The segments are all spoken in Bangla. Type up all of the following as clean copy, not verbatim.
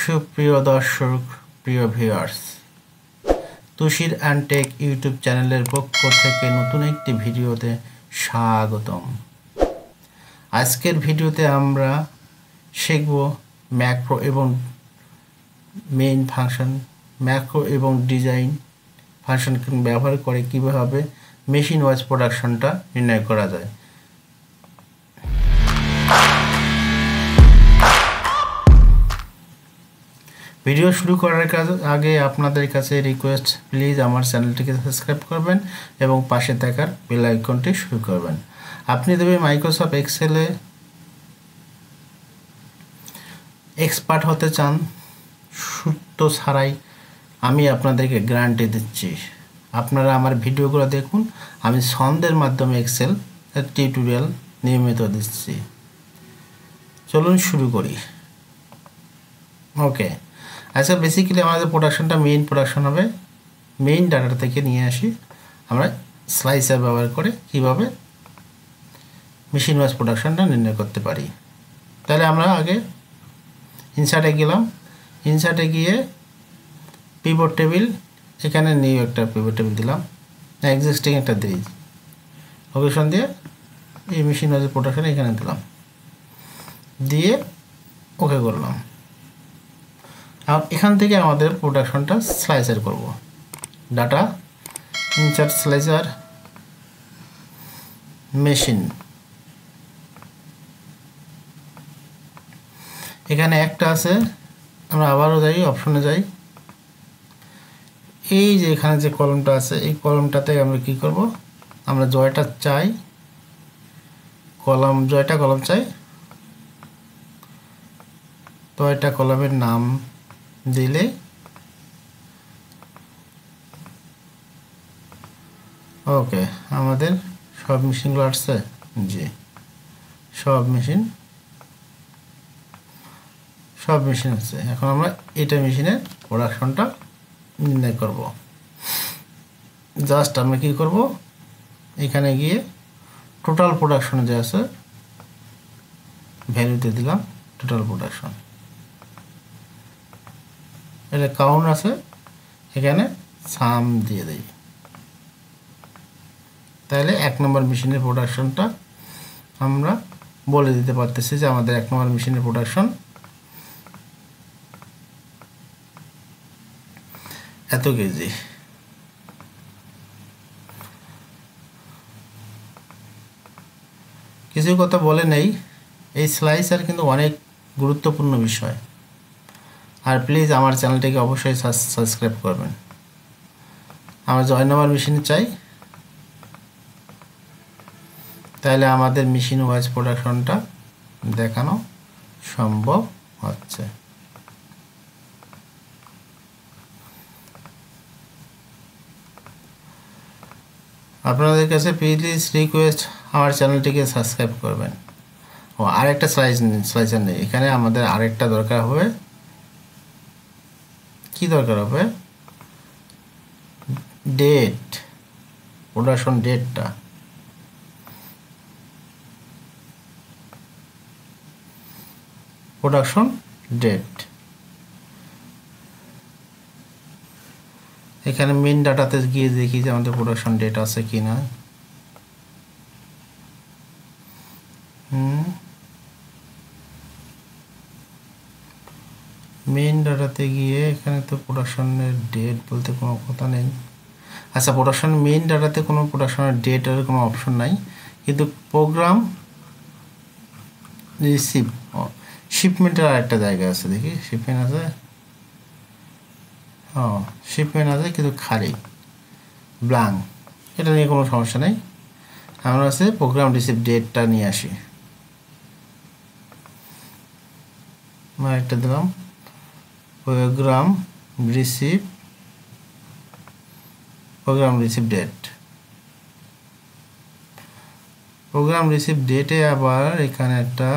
সুপ্রিয় দর্শক, প্রিয় ভিউয়ার্স, তুষির অ্যান্ড টেক ইউটিউব চ্যানেলের পক্ষ থেকে নতুন একটি ভিডিওতে স্বাগতম। আজকের ভিডিওতে আমরা শিখব ম্যাক্রো এবং মেইন ফাংশন, ম্যাক্রো এবং ডিজাইন ফাংশন ব্যবহার করে কীভাবে মেশিন ওয়াইজ প্রোডাকশনটা নির্ণয় করা যায়। ভিডিও শুরু করার আগে আপনাদের কাছে রিকোয়েস্ট, প্লিজ আমার চ্যানেলটিকে সাবস্ক্রাইব করবেন এবং পাশে থাকার বেল আইকনটি শুরু করবেন। আপনি যদি মাইক্রোসফট এক্সেলে এক্সপার্ট হতে চান, সূত্র ছাড়াই আমি আপনাদেরকে গ্যারান্টি দিচ্ছি। আপনারা আমার ভিডিওগুলো দেখুন, আমি ছন্দের মাধ্যমে এক্সেল টিউটোরিয়াল নিয়মিত দিচ্ছি। চলুন শুরু করি। ওকে, আচ্ছা, বেসিক্যালি আমাদের প্রোডাকশনটা মেইন প্রোডাকশন হবে। মেইন ডাটা থেকে নিয়ে আসি আমরা স্লাইসার ব্যবহার করে কীভাবে মেশিন ওয়াইজ প্রোডাকশনটা নির্ণয় করতে পারি। তাহলে আমরা আগে ইনসার্টে গেলাম। ইনসার্টে গিয়ে পিভট টেবিল, এখানে নিউ একটা পিভট টেবিল দিলাম, এক্সিস্টিং একটা দিই, লোকেশন দিয়ে এই মেশিন ওয়াইজ প্রোডাকশন এখানে দিলাম, দিয়ে ওকে করলাম। আর এখান থেকে আমাদের প্রোডাকশনটা স্লাইসার করব। ডাটা ইনসার্ট স্লাইসার মেশিন, এখানে একটা আছে। আমরা আবারও যাই, অপশনে যাই। এই যে এখানে যে কলমটা আছে, এই কলমটাতে আমরা কি করব, আমরা জয়টা চাই, জয়টা কলম চাই। জয়টা কলমের নাম দিলে ওকে, আমাদের সব মেশিনগুলো আসছে। জি, সব মেশিন আছে। এখন আমরা এটা মেশিনের প্রোডাকশনটা নির্ণয় করব। জাস্ট আমরা কি করব, এখানে গিয়ে টোটাল প্রোডাকশন যে আছে ভ্যালুতে দিলাম টোটাল প্রোডাকশন। এটা কাউন্ট আছে, এখানে সাম দিয়ে দেই। তাহলে 1 নম্বর মেশিনের প্রোডাকশনটা আমরা বলে দিতে পারতেছি যে আমাদের 1 নম্বর মেশিনের প্রোডাকশন এত কেজি। কিছু কথা বলে নেই, এই স্লাইসার কিন্তু অনেক গুরুত্বপূর্ণ বিষয়। আর প্লিজ আমার চ্যানেলটিকে অবশ্যই সাবস্ক্রাইব করবেন। আমরা জয় নম্বর মেশিন চাই, তাহলে আমাদের মেশিন ওয়াইজ প্রোডাকশনটা দেখানো সম্ভব হচ্ছে। আপনাদের কাছে প্লিজ রিকোয়েস্ট, আমার চ্যানেলটিকে সাবস্ক্রাইব করবেন। ও আরেকটা স্লাইসার নেই, এখানে আমাদের আরেকটা দরকার হবে। কি দরকার হবে? ডেট, প্রোডাকশন ডেটটা। প্রোডাকশন ডেট এখানে মেইন ডাটাতে গিয়ে দেখি যে আমাদের প্রোডাকশন ডেট আছে কি না। মেইন ডাটাতে গিয়ে এখানে তো প্রোডাকশনের ডেট বলতে কোনো কথা নেই। আচ্ছা, প্রোডাকশন মেইন ডাটাতে কোনো প্রোডাকশনের ডেটের কোনো অপশন নাই, কিন্তু প্রোগ্রাম রিসিভ শিপমেন্টের আরেকটা জায়গা আছে। দেখি শিপমেন্ট আছে, শিপমেন্ট আছে কিন্তু খালি ব্ল্যাঙ্ক। এটা নিয়ে কোনো সমস্যা নেই। আমরা আছে প্রোগ্রাম রিসিভ ডেটটা নিয়ে আসি। একটা দিলাম program receive date. Program receive ডেটে আবার এখানে একটা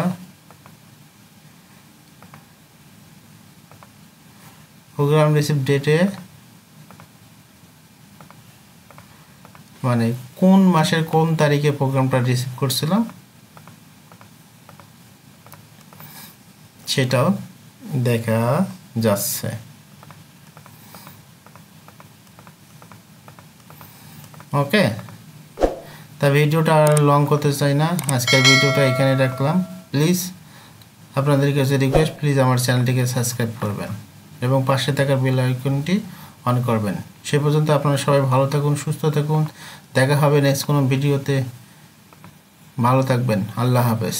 প্রোগ্রাম রিসিভ ডেটে মানে কোন মাসের কোন তারিখে প্রোগ্রামটা রিসিভ করছিলাম সেটাও দেখা যাচ্ছে। ওকে, তা ভিডিওটা আর লং করতে চাই না, আজকের ভিডিওটা এখানে রাখলাম। প্লিজ আপনাদের কাছে রিকোয়েস্ট, প্লিজ আমার চ্যানেলটিকে সাবস্ক্রাইব করবেন এবং পাশে থাকা বেল আইকনটি অন করবেন। সে পর্যন্ত আপনারা সবাই ভালো থাকুন, সুস্থ থাকুন। দেখা হবে নেক্সট কোনো ভিডিওতে। ভালো থাকবেন। আল্লাহ হাফেজ।